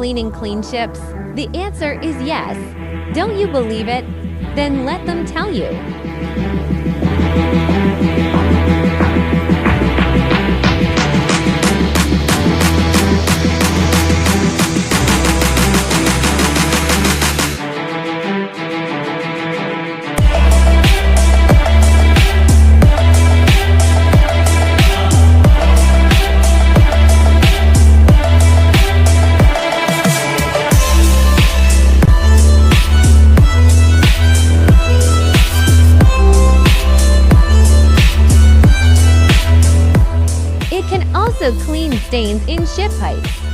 cleaning clean ships? The answer is yes. Don't you believe it? Then let them tell you. It can also clean stains in ship pipes.